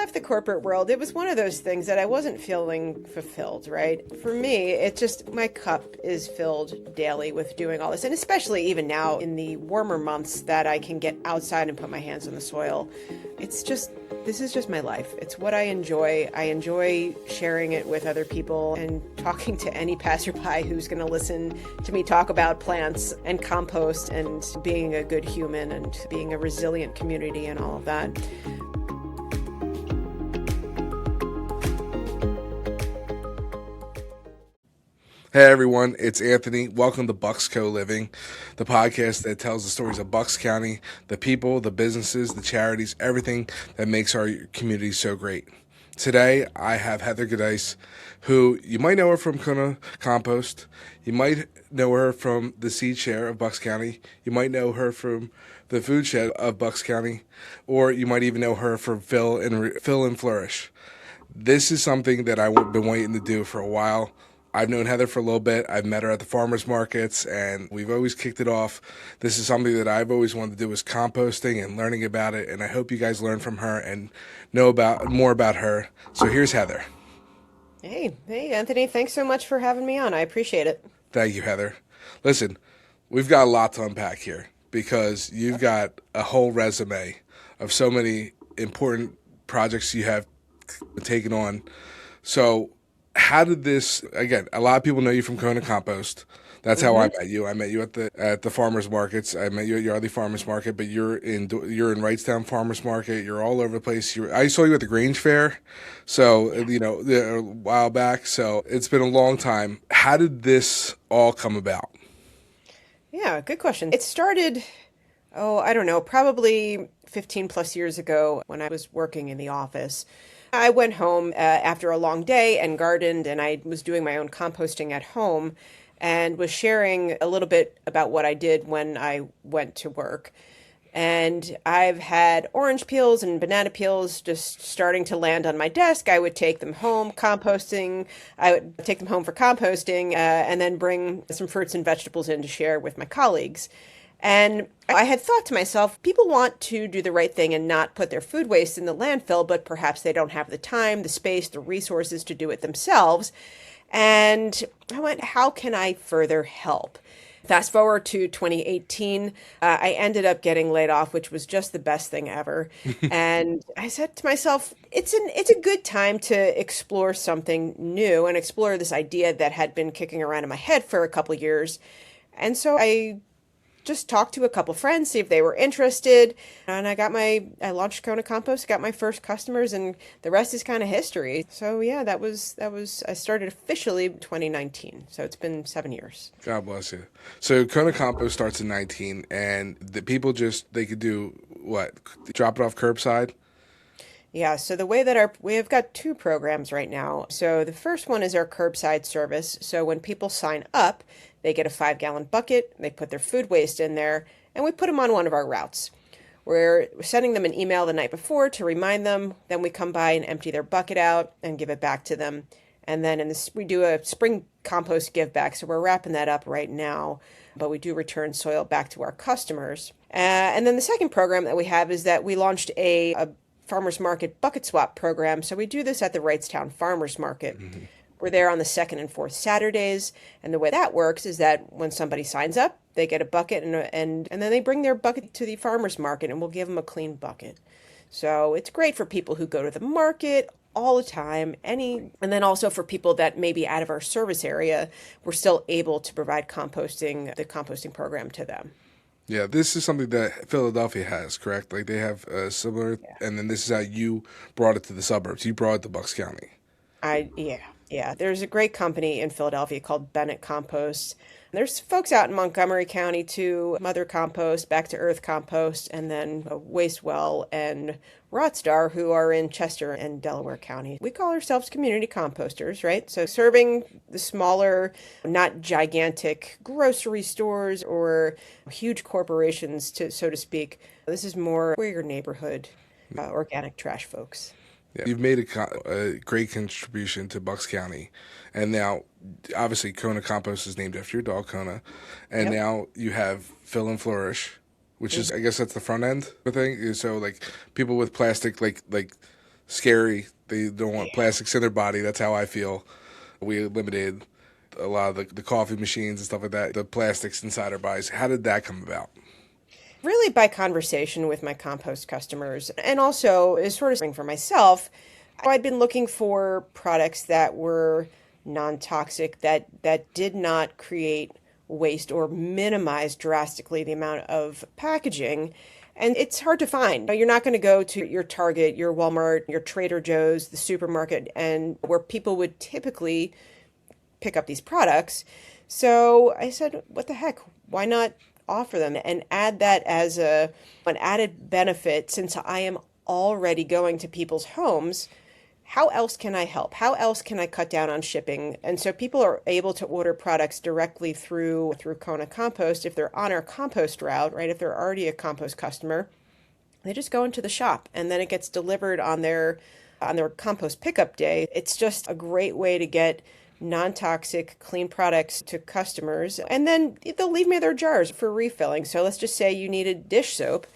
left the corporate world, it was one of those things that I wasn't feeling fulfilled, right? For me, it just, my cup is filled daily with doing all this. And especially even now in the warmer months that I can get outside and put my hands on the soil. This is just my life. It's what I enjoy. I enjoy sharing it with other people and talking to any passerby who's going to listen to me talk about plants and compost and being a good human and being a resilient community and all of that. Hey everyone, it's Anthony. Welcome to Bucks Co Living, the podcast that tells the stories of Bucks County, the people, the businesses, the charities, everything that makes our community so great. Today, I have Heather Guidice, who you might know her from Kona Compost. You might know her from the Seed Share of Bucks County. You might know her from the Foodshed of Bucks County, or you might even know her from Fill Flourish. This is something that I've been waiting to do for a while. I've known Heather for a little bit. I've met her at the farmers markets, and we've always kicked it off. This is something that I've always wanted to do, is composting and learning about it, and I hope you guys learn from her and know more about her. So here's Heather. Hey, Anthony. Thanks so much for having me on. I appreciate it. Thank you, Heather. Listen, we've got a lot to unpack here because you've got a whole resume of so many important projects you have taken on. So how did this, again, a lot of people know you from Kona Compost. That's how I met you. I met you at the farmers markets. I met you at Yardley Farmers Market, but you're in Wrightstown Farmers Market. You're all over the place. I saw you at the Grange Fair, so a while back. So it's been a long time. How did this all come about? Yeah, good question. It started, I don't know, probably 15 plus years ago when I was working in the office. I went home after a long day and gardened, and I was doing my own composting at home and was sharing a little bit about what I did when I went to work. And I've had orange peels and banana peels just starting to land on my desk. I would take them home for composting, and then bring some fruits and vegetables in to share with my colleagues. And I had thought to myself, people want to do the right thing and not put their food waste in the landfill, but perhaps they don't have the time, the space, the resources to do it themselves. And I went, how can I further help? Fast forward to 2018, I ended up getting laid off, which was just the best thing ever. And I said to myself, it's a good time to explore something new and explore this idea that had been kicking around in my head for a couple of years. And so I just talked to a couple friends, see if they were interested. And I launched Kona Compost, got my first customers, and the rest is kind of history. So yeah, I started officially 2019. So it's been 7 years. God bless you. So Kona Compost starts in 19, and the people they could do what? Drop it off curbside? Yeah, so the way that we have got two programs right now. So the first one is our curbside service. So when people sign up, they get a 5-gallon bucket, they put their food waste in there, and we put them on one of our routes. We're sending them an email the night before to remind them, then we come by and empty their bucket out and give it back to them. And then we do a spring compost give back, so we're wrapping that up right now, but we do return soil back to our customers. And then the second program that we have is that we launched a farmers market bucket swap program. So we do this at the Wrightstown Farmers Market. Mm-hmm. We're there on the second and fourth Saturdays. And the way that works is that when somebody signs up, they get a bucket and then they bring their bucket to the farmers market and we'll give them a clean bucket. So it's great for people who go to the market all the time. And then also for people that may be out of our service area, we're still able to provide the composting program to them. Yeah, this is something that Philadelphia has, correct? Like they have similar, and then this is how you brought it to the suburbs. You brought it to Bucks County. Yeah. There's a great company in Philadelphia called Bennett Compost. There's folks out in Montgomery County too, Mother Compost, Back to Earth Compost, and then Wastewell and Rotstar, who are in Chester and Delaware County. We call ourselves community composters, right? So serving the smaller, not gigantic grocery stores or huge corporations, so to speak. This is more for your neighborhood organic trash folks. Yeah. You've made a great contribution to Bucks County. And now, obviously, Kona Compost is named after your dog, Kona. And now you have Fill Flourish, which is, I guess that's the front end of the thing. So, like, people with plastic, like scary. They don't want plastics in their body. That's how I feel. We eliminated a lot of the coffee machines and stuff like that, the plastics inside our bodies. How did that come about? Really by conversation with my compost customers, and also is sort of for myself. I'd been looking for products that were non-toxic, that did not create waste or minimize drastically the amount of packaging. And it's hard to find. You're not going to go to your Target, your Walmart, your Trader Joe's, the supermarket, and where people would typically pick up these products. So I said, what the heck? Why not offer them and add that as an added benefit, since I am already going to people's homes? How else can I help? How else can I cut down on shipping? And so people are able to order products directly through Kona Compost if they're on our compost route, right? If they're already a compost customer, they just go into the shop and then it gets delivered on their compost pickup day. It's just a great way to get non-toxic, clean products to customers. And then they'll leave me their jars for refilling. So let's just say you needed dish soap.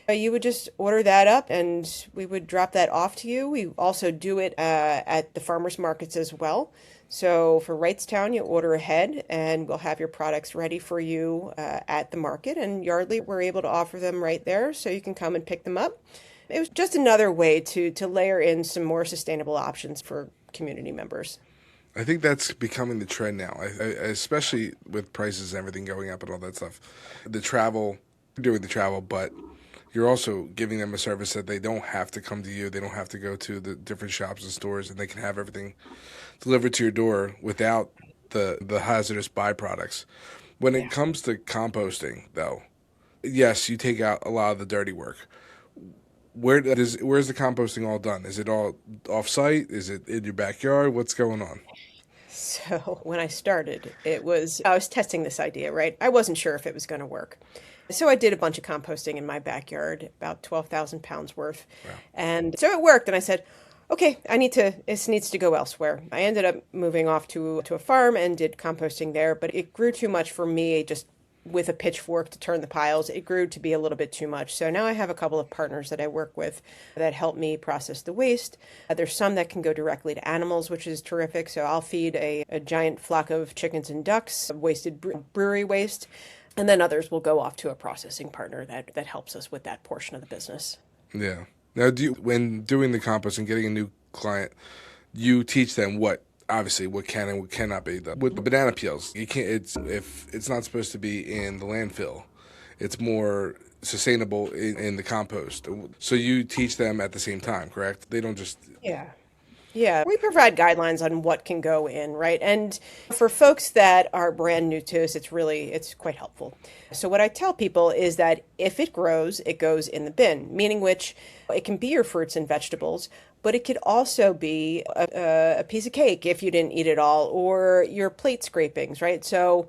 You would just order that up and we would drop that off to you. We also do it at the farmers markets as well. So for Wrightstown, you order ahead and we'll have your products ready for you at the market. And Yardley, we're able to offer them right there so you can come and pick them up. It was just another way to layer in some more sustainable options for community members. I think that's becoming the trend now, especially with prices and everything going up and all that stuff. Doing the travel, but you're also giving them a service that they don't have to come to you. They don't have to go to the different shops and stores, and they can have everything delivered to your door without the hazardous byproducts. When it comes to composting, though, yes, you take out a lot of the dirty work. Where's the composting all done? Is it all off-site? Is it in your backyard? What's going on? So when I started, I was testing this idea, right? I wasn't sure if it was going to work. So I did a bunch of composting in my backyard, about 12,000 pounds worth. Wow. And so it worked. And I said, okay, this needs to go elsewhere. I ended up moving off to a farm and did composting there, but it grew too much for me just with a pitchfork to turn the piles. It grew to be a little bit too much. So now I have a couple of partners that I work with that help me process the waste. There's some that can go directly to animals, which is terrific. So I'll feed a giant flock of chickens and ducks, wasted brewery waste. And then others will go off to a processing partner that helps us with that portion of the business. Yeah. Now, when doing the compost and getting a new client, you teach them what can and what cannot be done. With the banana peels, you can't. If it's not supposed to be in the landfill, it's more sustainable in the compost. So you teach them at the same time, correct? They don't just Yeah, we provide guidelines on what can go in, right? And for folks that are brand new to us, it's quite helpful. So what I tell people is that if it grows, it goes in the bin, meaning which it can be your fruits and vegetables, but it could also be a piece of cake if you didn't eat it all, or your plate scrapings, right? So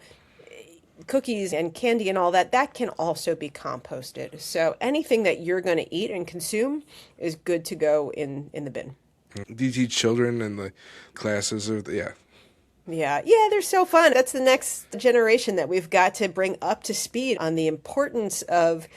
cookies and candy and all that can also be composted. So anything that you're going to eat and consume is good to go in the bin. Do you teach children in the classes? Yeah, they're so fun. That's the next generation that we've got to bring up to speed on the importance of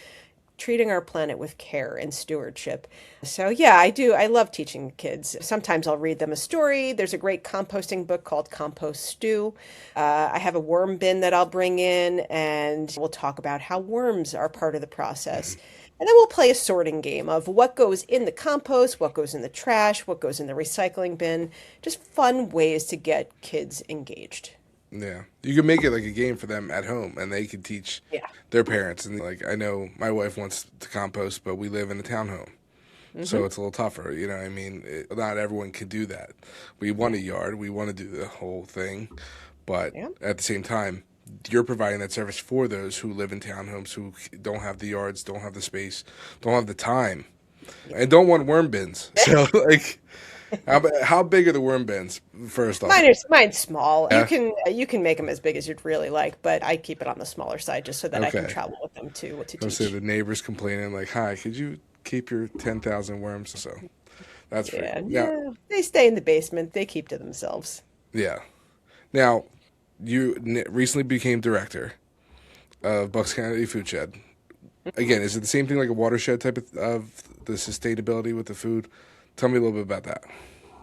treating our planet with care and stewardship. So yeah, I do. I love teaching kids. Sometimes I'll read them a story. There's a great composting book called Compost Stew. I have a worm bin that I'll bring in, and we'll talk about how worms are part of the process. And then we'll play a sorting game of what goes in the compost, what goes in the trash, what goes in the recycling bin. Just fun ways to get kids engaged. Yeah. You can make it like a game for them at home, and they can teach their parents. And like, I know my wife wants to compost, but we live in a townhome. Mm-hmm. So it's a little tougher, you know what I mean? Not everyone can do that. We want a yard. We want to do the whole thing. But at the same time, you're providing that service for those who live in townhomes, who don't have the yards, don't have the space, don't have the time, and don't want worm bins. So, like, how big are the worm bins? First off, mine's small. Yeah. You can make them as big as you'd really like, but I keep it on the smaller side just so that I can travel with them to teach. So the neighbors complaining like, "Hi, could you keep your 10,000 worms?" So that's free. Yeah, they stay in the basement. They keep to themselves. Yeah. Now, you recently became director of Bucks County Foodshed. Again, is it the same thing, like a watershed type of the sustainability with the food Tell me a little bit about that.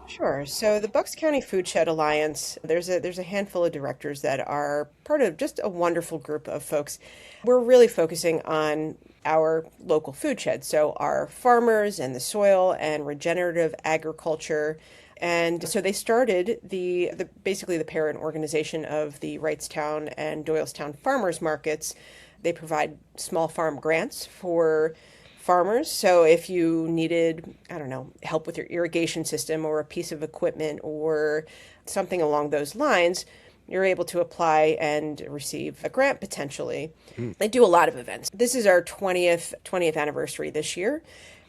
Sure. So the Bucks County Foodshed Alliance, there's a handful of directors that are part of just a wonderful group of folks. We're really focusing on our local food shed, so our farmers and the soil and regenerative agriculture. And so they started the basically the parent organization of the Wrightstown and Doylestown farmers markets. They provide small farm grants for farmers. So if you needed, I don't know, help with your irrigation system or a piece of equipment or something along those lines, you're able to apply and receive a grant potentially. They do a lot of events. This is our 20th anniversary this year.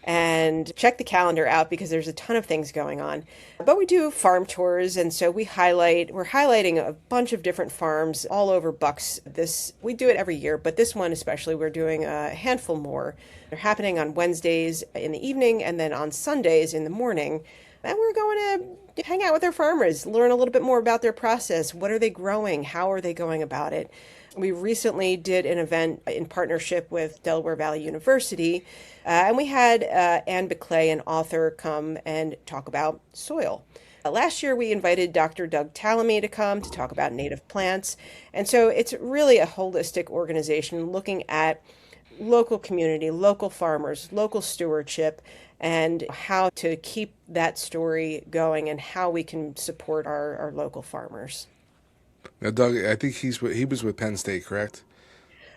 And check the calendar out because there's a ton of things going on. But we do farm tours, and so we're highlighting a bunch of different farms all over Bucks. We do it every year, but this one especially, we're doing a handful more. They're happening on Wednesdays in the evening and then on Sundays in the morning. And we're going to hang out with our farmers, learn a little bit more about their process. What are they growing? How are they going about it? We recently did an event in partnership with Delaware Valley University, and we had Anne Biclay, an author, come and talk about soil. Last year, we invited Dr. Doug Tallamy to come to talk about native plants. And so it's really a holistic organization looking at local community, local farmers, local stewardship, and how to keep that story going and how we can support our local farmers. Now, Doug, I think he was with Penn State, correct?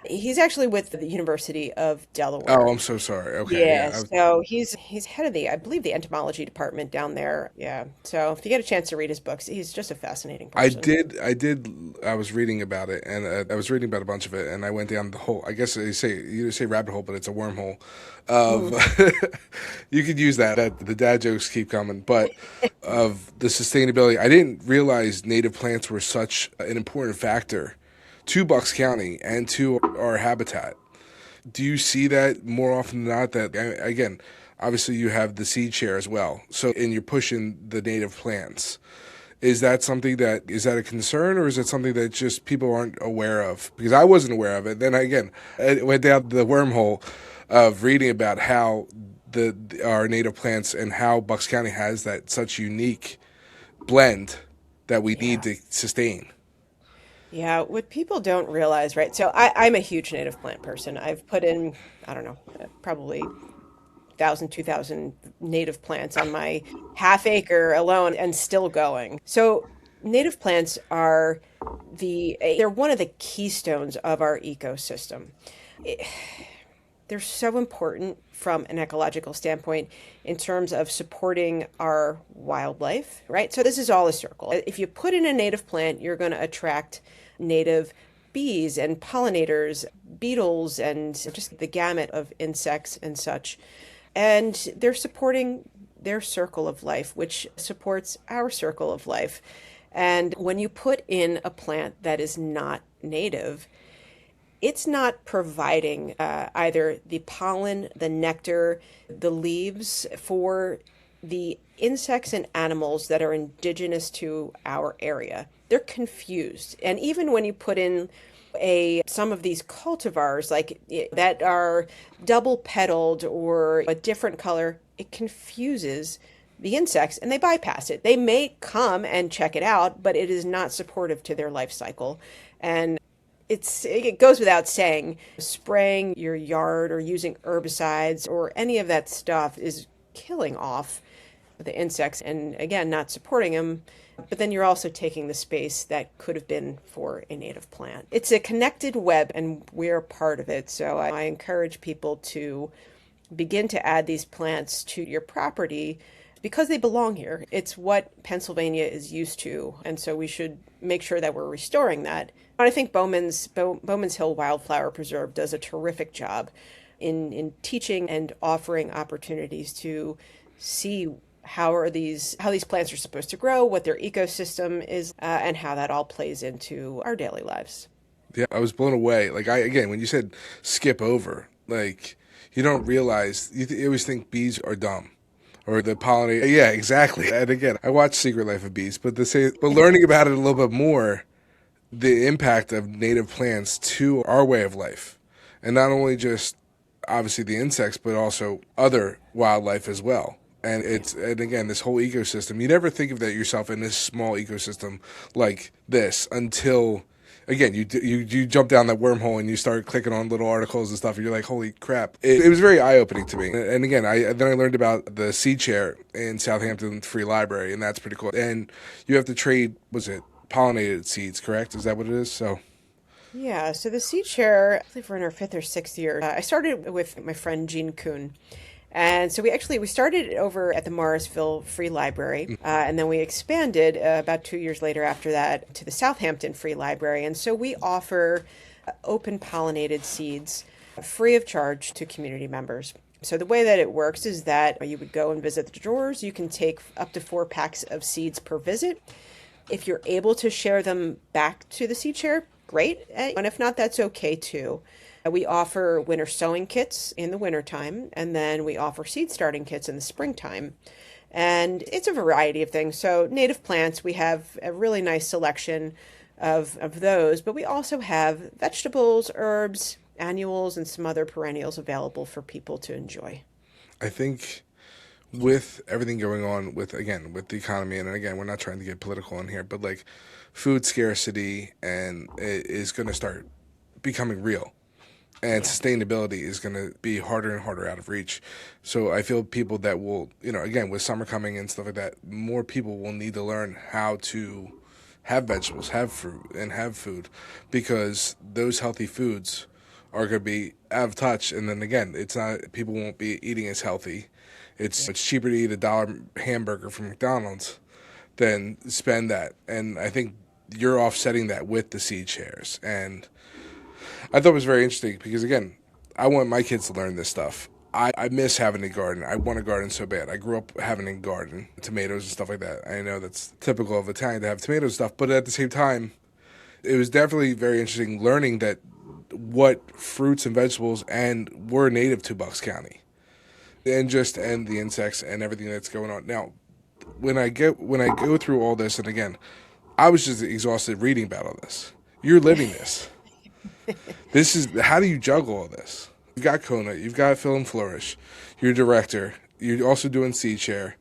He's actually with the University of Oh, Delaware. I'm so sorry. Okay, Yeah, yeah. so he's head of I believe, the entomology department down there. Yeah, so if you get a chance to read his books, he's just a fascinating I person. did. I was reading about it, and I was reading about a bunch of it, and I went down the whole. I guess you say rabbit hole, but it's a wormhole. Of you could use that. The dad jokes keep coming, but of the sustainability, I didn't realize native plants were such an important factor to Bucks County and to our habitat. Do you see that more often than not? That again, obviously you have the seed share as well. So, and you're pushing the native plants. Is that a concern, or is it something that just people aren't aware of? Because I wasn't aware of it. Then again, I went down the wormhole of reading about how our native plants and how Bucks County has that such unique blend that we need Yeah. to sustain. Yeah, what people don't realize, right? So I'm a huge native plant person. I've put in, I don't know, probably 1,000, 2,000 native plants on my half acre alone and still going. So native plants they're one of the keystones of our ecosystem. They're so important from an ecological standpoint in terms of supporting our wildlife, right? So this is all a circle. If you put in a native plant, you're going to attract native bees and pollinators, beetles, and just the gamut of insects and such. And they're supporting their circle of life, which supports our circle of life. And when you put in a plant that is not native, it's not providing either the pollen, the nectar, the leaves for the insects and animals that are indigenous to our area. They're confused. And even when you put in some of these cultivars that are double petaled or a different color, it confuses the insects and they bypass it. They may come and check it out, but it is not supportive to their life cycle. And it goes without saying, spraying your yard or using herbicides or any of that stuff is killing off the insects and, again, not supporting them. But then you're also taking the space that could have been for a native plant. It's a connected web, and we're part of it. So I encourage people to begin to add these plants to your property because they belong here. It's what Pennsylvania is used to, and so we should make sure that we're restoring that. And I think Bowman's Hill Wildflower Preserve does a terrific job in teaching and offering opportunities to see how these plants are supposed to grow, what their ecosystem is, and how that all plays into our daily lives. Yeah, I was blown away. Again, when you said skip over, you don't realize, you always think bees are dumb or the pollinator. Yeah, exactly. And again, I watched Secret Life of Bees, but learning about it a little bit more, the impact of native plants to our way of life, and not only just obviously the insects, but also other wildlife as well. And again, this whole ecosystem, you never think of that yourself in this small ecosystem like this until, again, you jump down that wormhole and you start clicking on little articles and stuff, and you're like, holy crap. It was very eye-opening to me. And again, then I learned about the seed share in Southampton Free Library, and that's pretty cool. And you have to trade, was it pollinated seeds, correct? Is that what it is? So Yeah, so the seed share, I believe we're in our fifth or sixth year. I started with my friend Jean Kuhn. And so we started it over at the Morrisville Free Library, and then we expanded about 2 years later after that to the Southampton Free Library. And so we offer open pollinated seeds free of charge to community members. So the way that it works is that you would go and visit the drawers. You can take up to 4 packs of seeds per visit. If you're able to share them back to the seed share, great. And if not, that's okay too. We offer winter sowing kits in the wintertime, and then we offer seed starting kits in the springtime. And it's a variety of things. So native plants, we have a really nice selection of those, but we also have vegetables, herbs, annuals, and some other perennials available for people to enjoy. I think with everything going on with the economy, and again, we're not trying to get political in here, but like food scarcity and it is going to start becoming real. And sustainability is going to be harder and harder out of reach. So I feel people that will, again, with summer coming and stuff like that, more people will need to learn how to have vegetables, have fruit, and have food, because those healthy foods are going to be out of touch. And then again, people won't be eating as healthy. It's cheaper to eat $1 hamburger from McDonald's than spend that. And I think you're offsetting that with the seed shares. And I thought it was very interesting because, again, I want my kids to learn this stuff. I miss having a garden. I want a garden so bad. I grew up having a garden, tomatoes and stuff like that. I know that's typical of Italian to have tomato stuff, but at the same time, it was definitely very interesting learning that what fruits and vegetables were native to Bucks County, and the insects and everything that's going on. Now, when I go through all this, and again, I was just exhausted reading about all this. You're living this. How do you juggle all this? You've got Kona, you've got Fill Flourish, you're a director, you're also doing seed share,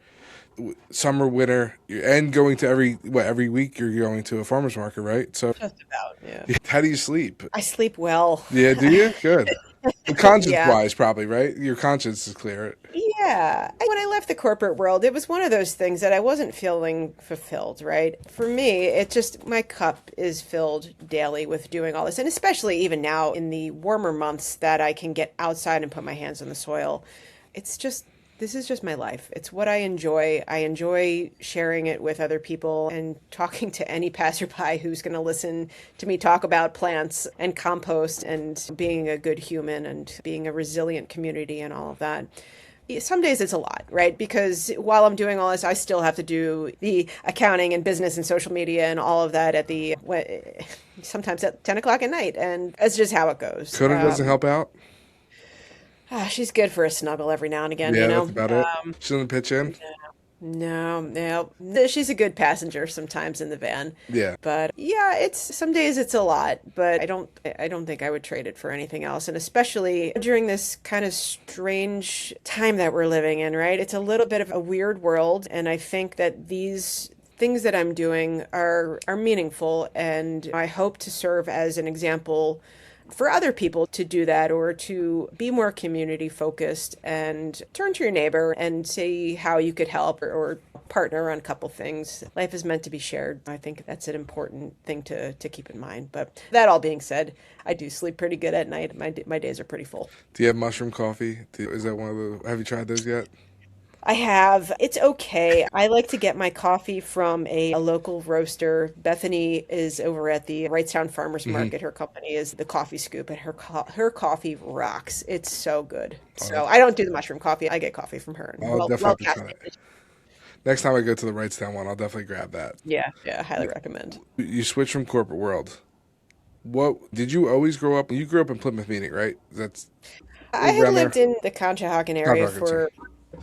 summer, winter, and going to every week you're going to a farmer's market, right? So Just about, yeah. How do you sleep? I sleep well. Yeah, do you? Good. Conscience-wise, probably, right? Your conscience is clear. Yeah. When I left the corporate world, it was one of those things that I wasn't feeling fulfilled, right? For me, my cup is filled daily with doing all this. And especially even now in the warmer months that I can get outside and put my hands in the soil. This is just my life. It's what I enjoy. I enjoy sharing it with other people and talking to any passerby who's going to listen to me talk about plants and compost and being a good human and being a resilient community and all of that. Some days it's a lot, right? Because while I'm doing all this, I still have to do the accounting and business and social media and all of that sometimes at 10 o'clock at night. And that's just how it goes. Kona doesn't help out? She's good for a snuggle every now and again, Yeah, that's about it. She doesn't pitch in? No. She's a good passenger sometimes in the van. Yeah. But yeah, some days it's a lot, but I don't think I would trade it for anything else. And especially during this kind of strange time that we're living in, right? It's a little bit of a weird world. And I think that these things that I'm doing are meaningful. And I hope to serve as an example for other people to do that, or to be more community focused and turn to your neighbor and see how you could help or partner on a couple things. Life is meant to be shared. I think that's an important thing to keep in mind. But that all being said, I do sleep pretty good at night. My days are pretty full. Do you have mushroom coffee? Is that one of the? Have you tried those yet? I have. It's okay. I like to get my coffee from a local roaster. Bethany is over at the Wrightstown Farmers Market. Her company is the Coffee Scoop, and her coffee rocks. It's so good. So I don't do the mushroom coffee. I get coffee from her. I'll definitely try it. Next time I go to the Wrightstown one, I'll definitely grab that. Yeah, highly recommend. You switch from corporate world. What did you always grow up? You grew up in Plymouth Meeting, right? I had lived in the Conshohocken area for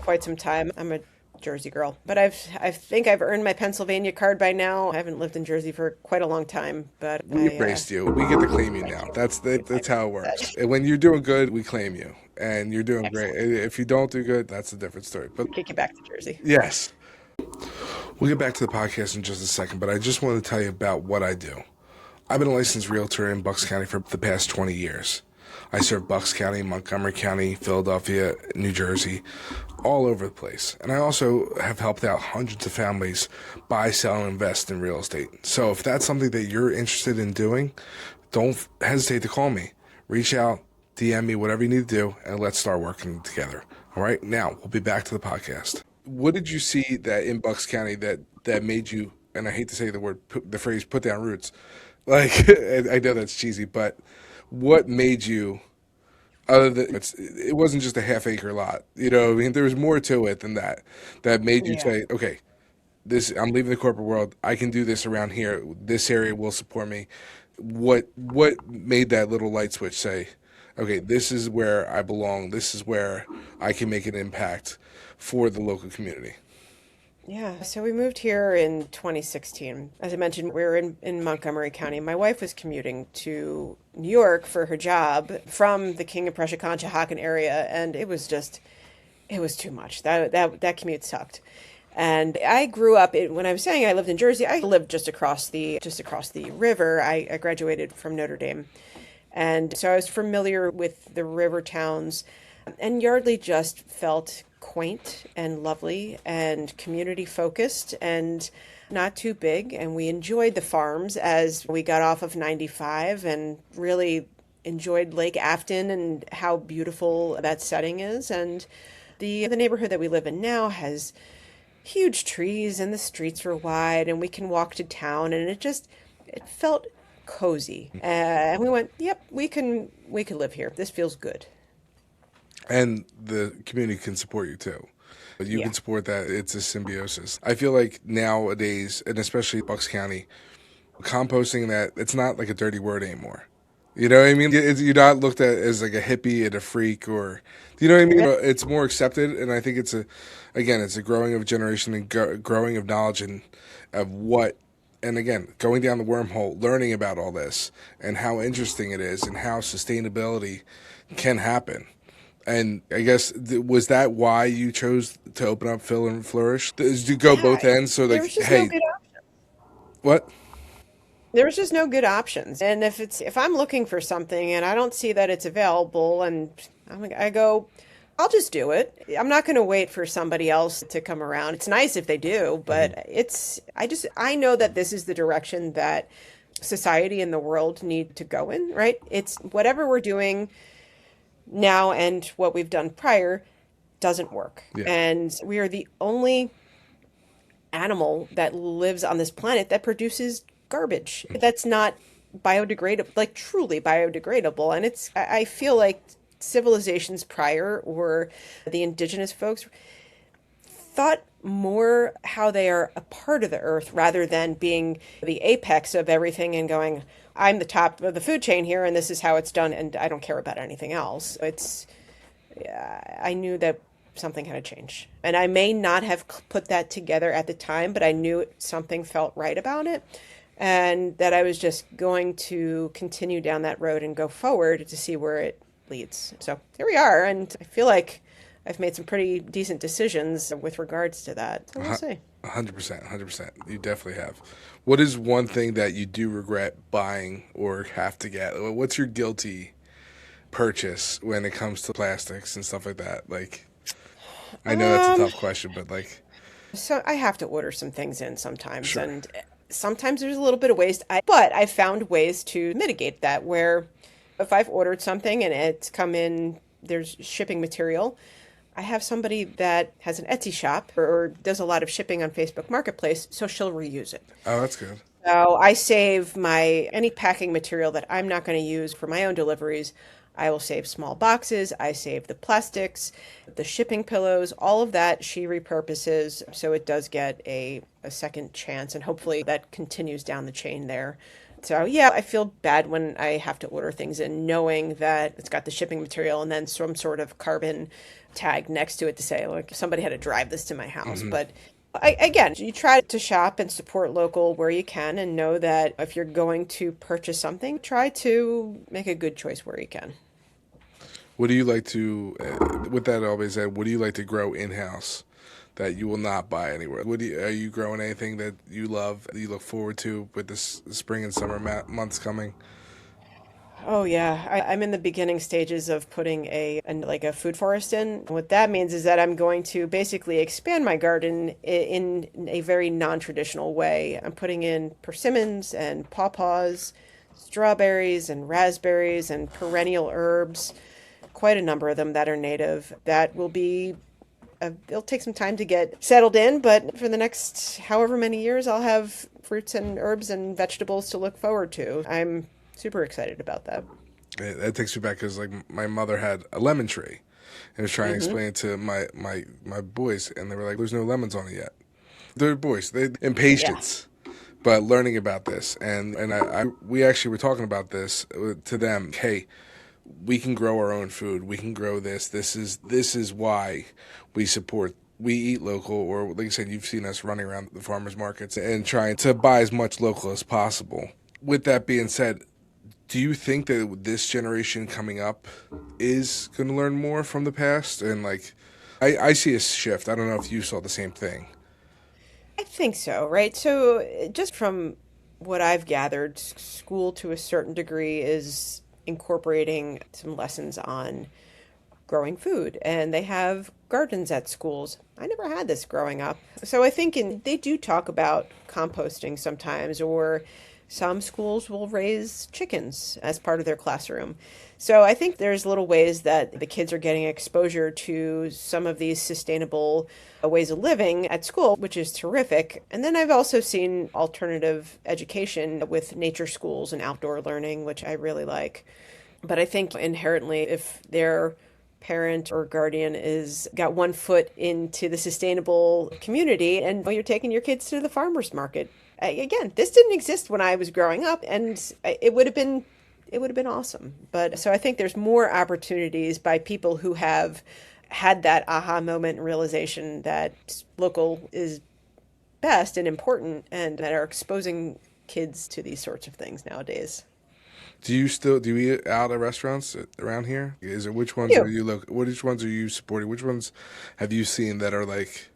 quite some time. I'm a Jersey girl. But I think I've earned my Pennsylvania card by now. I haven't lived in Jersey for quite a long time, but We embraced you. We get to claim you now. That's how it works. And when you're doing good, we claim you, and you're doing great. If you don't do good, that's a different story. But kick you back to Jersey. yes, we'll get back to the podcast in just a second. But I just want to tell you about what I do. I've been a licensed realtor in Bucks County for the past 20 years. I serve Bucks County, Montgomery County, Philadelphia, New Jersey, all over the place. And I also have helped out hundreds of families buy, sell, and invest in real estate. So if that's something that you're interested in doing, don't hesitate to call me. Reach out, DM me, whatever you need to do, and let's start working together. All right? Now, we'll be back to the podcast. What did you see that in Bucks County that made you, and I hate to say the phrase, put down roots. Like, I know that's cheesy, but what made you, other than it wasn't just a half-acre lot, you know? I mean, there was more to it than that made you say, okay, I'm leaving the corporate world. I can do this around here. This area will support me. What made that little light switch say, okay, this is where I belong. This is where I can make an impact for the local community? Yeah, so we moved here in 2016. As I mentioned, we were in Montgomery County. My wife was commuting to New York for her job from the King of Prussia Conshohocken area, and it was too much. That commute sucked. And I grew up when I was saying I lived in Jersey, I lived just across the river. I graduated from Notre Dame. And so I was familiar with the river towns, and Yardley just felt quaint and lovely and community focused and not too big. And we enjoyed the farms as we got off of 95 and really enjoyed Lake Afton and how beautiful that setting is. And the neighborhood that we live in now has huge trees and the streets are wide and we can walk to town, and it felt cozy. And we went, yep, we can live here. This feels good. And the community can support you too. You can support that. It's a symbiosis. I feel like nowadays, and especially Bucks County, composting, that it's not like a dirty word anymore. You know what I mean? You're not looked at as like a hippie and a freak, or, you know what I mean? It's more accepted, and I think it's a growing of generation and growing of knowledge and of what, and again, going down the wormhole, learning about all this and how interesting it is and how sustainability can happen. And I guess, was that why you chose to open up Fill and Flourish? Did you go both ends? So like, hey, no good option. What? There was just no good options. And if I'm looking for something and I don't see that it's available, and I go, I'll just do it. I'm not going to wait for somebody else to come around. It's nice if they do, but I know that this is the direction that society and the world need to go in, right? It's whatever we're doing now and what we've done prior doesn't work. Yeah. And we are the only animal that lives on this planet that produces garbage that's not biodegradable, like truly biodegradable. And I feel like civilizations prior, or the indigenous folks, thought more how they are a part of the earth rather than being the apex of everything and going, I'm the top of the food chain here and this is how it's done and I don't care about anything else. I knew that something had to change. And I may not have put that together at the time, but I knew something felt right about it, and that I was just going to continue down that road and go forward to see where it leads. So here we are, and I feel like I've made some pretty decent decisions with regards to that. So we'll see. 100%. You definitely have. What is one thing that you do regret buying or have to get? What's your guilty purchase when it comes to plastics and stuff like that? Like, I know that's a tough question, but like. So I have to order some things in sometimes, sure. And sometimes there's a little bit of waste. But I found ways to mitigate that, where if I've ordered something and it's come in, there's shipping material, I have somebody that has an Etsy shop or does a lot of shipping on Facebook Marketplace, so she'll reuse it. Oh, that's good. So I save any packing material that I'm not going to use for my own deliveries. I will save small boxes. I save the plastics, the shipping pillows, all of that she repurposes. So it does get a second chance, and hopefully that continues down the chain there. So yeah, I feel bad when I have to order things in knowing that it's got the shipping material and then some sort of carbon tag next to it to say, like, somebody had to drive this to my house. Hmm. But again, you try to shop and support local where you can and know that if you're going to purchase something, try to make a good choice where you can. What do you like to, with that always said, what do you like to grow in-house that you will not buy anywhere? Are you growing anything that you love, that you look forward to with this spring and summer months coming? Oh yeah, I'm in the beginning stages of putting like a food forest in. What that means is that I'm going to basically expand my garden in a very non-traditional way. I'm putting in persimmons and pawpaws, strawberries and raspberries and perennial herbs, quite a number of them that are native. That will be it'll take some time to get settled in, but for the next however many years, I'll have fruits and herbs and vegetables to look forward to. I'm super excited about that. That takes me back because like my mother had a lemon tree and was trying to Hmm. explain it to my boys, and they were like, "There's no lemons on it yet." They're boys, they Yeah. impatience. But learning about this, and we actually were talking about this to them. Hey, we can grow our own food. We can grow this. This is why we eat local, or like I said, you've seen us running around the farmers markets and trying to buy as much local as possible. With that being said, do you think that this generation coming up is going to learn more from the past? And like, I see a shift. I don't know if you saw the same thing. I think so, right? So, just from what I've gathered, school to a certain degree is incorporating some lessons on growing food, and they have gardens at schools. I never had this growing up. So, I think they do talk about composting sometimes, or some schools will raise chickens as part of their classroom. So I think there's little ways that the kids are getting exposure to some of these sustainable ways of living at school, which is terrific. And then I've also seen alternative education with nature schools and outdoor learning, which I really like. But I think inherently, if their parent or guardian is got one foot into the sustainable community and you're taking your kids to the farmers market, again, this didn't exist when I was growing up, and it would have been awesome. But so I think there's more opportunities by people who have had that aha moment and realization that local is best and important, and that are exposing kids to these sorts of things nowadays. Do you eat out at restaurants around here? Is it which ones are You. you which ones are you supporting? Which ones have you seen that are like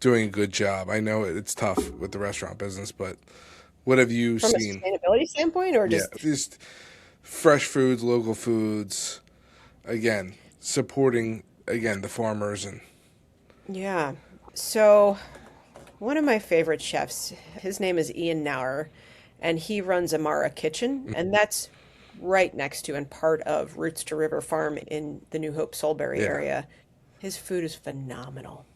doing a good job? I know it's tough with the restaurant business, but what have you From a seen? sustainability standpoint, or Yeah, just, just fresh foods, local foods. Again, supporting again the farmers and yeah. So one of my favorite chefs, his name is Ian Nauer, and he runs Amara Kitchen, and that's right next to and part of Roots to River Farm in the New Hope Soulbury yeah, area. His food is phenomenal.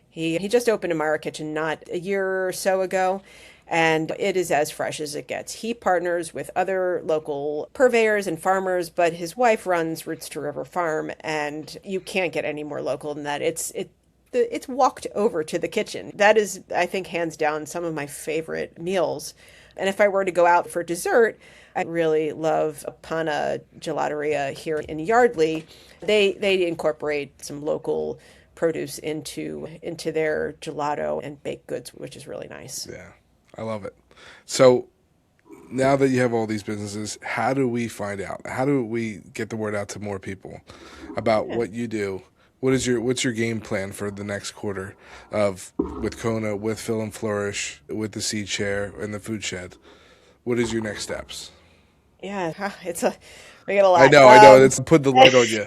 He just opened Amara Kitchen not a year or so ago, and it is as fresh as it gets. He partners with other local purveyors and farmers, but his wife runs Roots to River Farm, and you can't get any more local than that. It's walked over to the kitchen. That is, I think, hands down some of my favorite meals. And if I were to go out for dessert, I really love Pana Gelateria here in Yardley. They incorporate some local produce into their gelato and baked goods, which is really nice. yeah, I love it. So now that you have all these businesses, how do we find out? How do we get the word out to more people about Yeah. what you do? What's your game plan for the next quarter of with Kona, with Fill and Flourish, with the Seed Share and the Food Shed? What is your next steps? Yeah, we get a I lot. know, I know. It's put the light on you.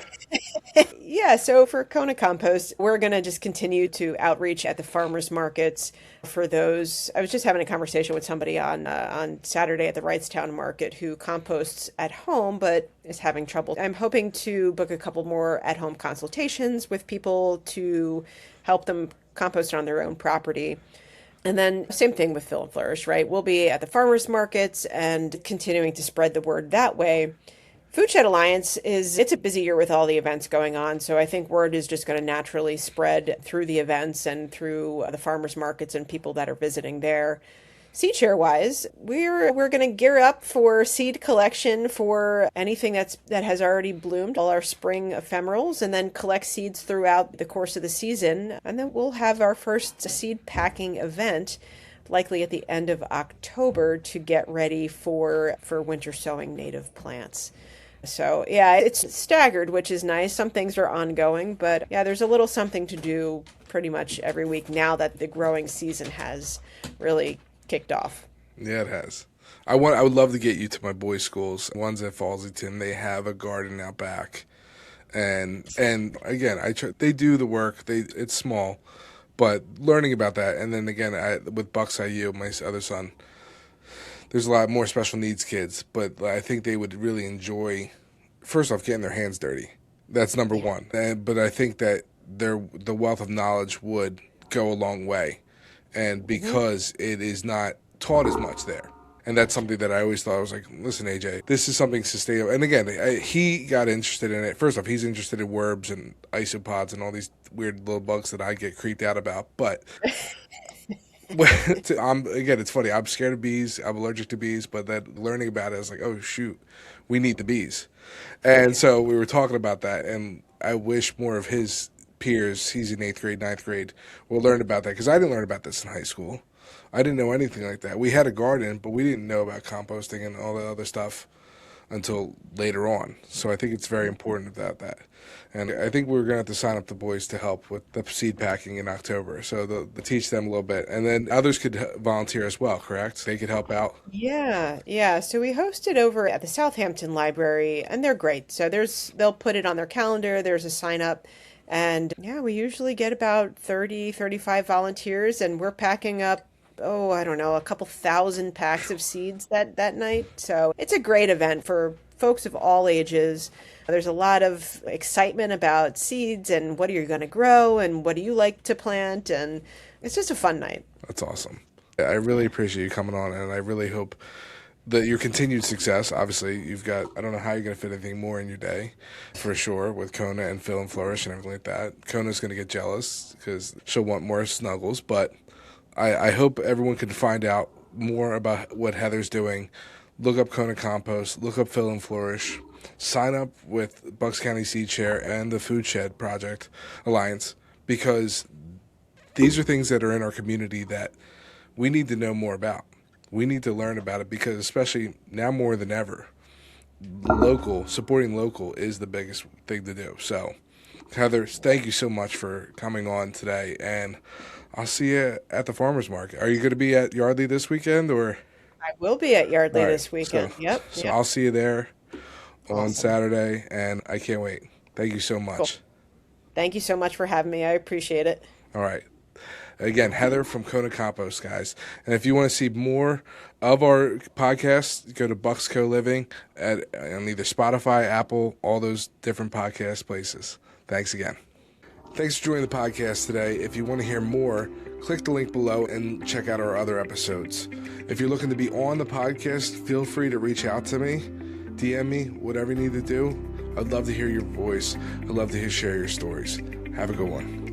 Yeah, so for Kona Compost, we're going to just continue to outreach at the farmers markets for those. I was just having a conversation with somebody on Saturday at the Wrightstown Market who composts at home but is having trouble. I'm hoping to book a couple more at-home consultations with people to help them compost on their own property. And then same thing with Fill and Flourish, right? We'll be at the farmers markets and continuing to spread the word that way. Foodshed Alliance it's a busy year with all the events going on, so I think word is just going to naturally spread through the events and through the farmers markets and people that are visiting there. seed share wise, we're going to gear up for seed collection for anything that has already bloomed, all our spring ephemerals, and then collect seeds throughout the course of the season. And then we'll have our first seed packing event likely at the end of October to get ready for winter sowing native plants. So yeah, it's staggered, which is nice. Some things are ongoing, but yeah, there's a little something to do pretty much every week now that the growing season has really kicked off. Yeah, it has. I would love to get you to my boys' schools. One's at Falseyton. They have a garden out back, and again, they do the work. It's small, but learning about that, and then again, with Bucks IU, my other son, there's a lot more special needs kids, but I think they would really enjoy, first off, getting their hands dirty. That's number one. But I think that the wealth of knowledge would go a long way, and because it is not taught as much there. And that's something that I always thought. I was like, listen, AJ, this is something sustainable. And again, he got interested in it. First off, he's interested in worms and isopods and all these weird little bugs that I get creeped out about. But again, it's funny. I'm scared of bees. I'm allergic to bees. But then learning about it, I was like, oh, shoot, we need the bees. And so we were talking about that. And I wish more of his peers, he's in 8th grade, 9th grade, will learn about that. Because I didn't learn about this in high school. I didn't know anything like that. We had a garden, but we didn't know about composting and all the other stuff until later on. So I think it's very important about that. And I think we're going to have to sign up the boys to help with the seed packing in October. So they'll teach them a little bit. And then others could volunteer as well, correct? They could help out. Yeah. So we hosted over at the Southampton Library, and they're great. So they'll put it on their calendar. There's a sign up. And yeah, we usually get about 30, 35 volunteers, and we're packing up, I don't know, a couple thousand packs of seeds that night. So it's a great event for folks of all ages. There's a lot of excitement about seeds and what are you going to grow and what do you like to plant. And it's just a fun night. That's awesome. I really appreciate you coming on, and I really hope that your continued success. Obviously, you've got, I don't know how you're going to fit anything more in your day, for sure, with Kona and Fill Flourish and everything like that. Kona's going to get jealous because she'll want more snuggles, but I hope everyone can find out more about what Heather's doing. Look up Kona Compost, look up Fill Flourish, sign up with Bucks County Seed Share and the Foodshed Project Alliance, because these are things that are in our community that we need to know more about. We need to learn about it because, especially now more than ever, supporting local is the biggest thing to do. So, Heather, thank you so much for coming on today, and I'll see you at the farmer's market. Are you going to be at Yardley this weekend, or? I will be at Yardley this weekend. Yep. I'll see you there on Saturday, and I can't wait. Thank you so much. Cool. Thank you so much for having me. I appreciate it. All right. Again, Heather from Kona Compost, guys. And if you want to see more of our podcasts, go to Bucks Co Living on either Spotify, Apple, all those different podcast places. Thanks again. Thanks for joining the podcast today. If you want to hear more, click the link below and check out our other episodes. If you're looking to be on the podcast, feel free to reach out to me, DM me, whatever you need to do. I'd love to hear your voice. I'd love to share your stories. Have a good one.